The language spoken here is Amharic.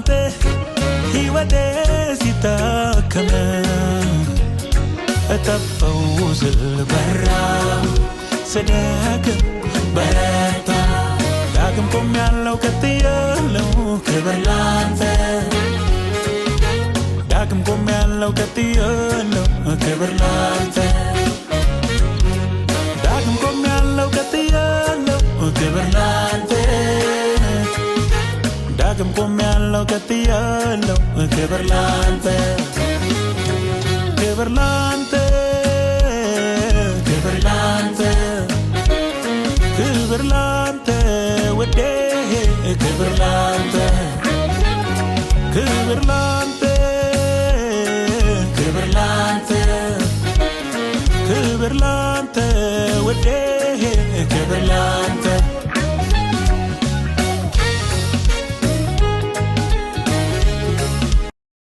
ባንተ ሕይወቴ ሲታከም እተፈውስ በራ ስደክም በረታ ዳግም ቆሜያለሁ ቀጥያለሁ ክብር ላንተ ዳግም ቆሜያለሁ ቀጥያለሁ ክብር ላንተ ዳግም ቆሜያለሁ ቀጥያለሁ ክብር ላንተ ዳግም ቆሜያለሁ ቀጥያለሁ ክብር ላንተ ክብር ላንተ ክብር ላንተ ክብር ላንተ ወዴ ክብር ላንተ ክብር ላንተ ክብር ላንተ ክብር ላንተ ወዴ ክብር ላንተ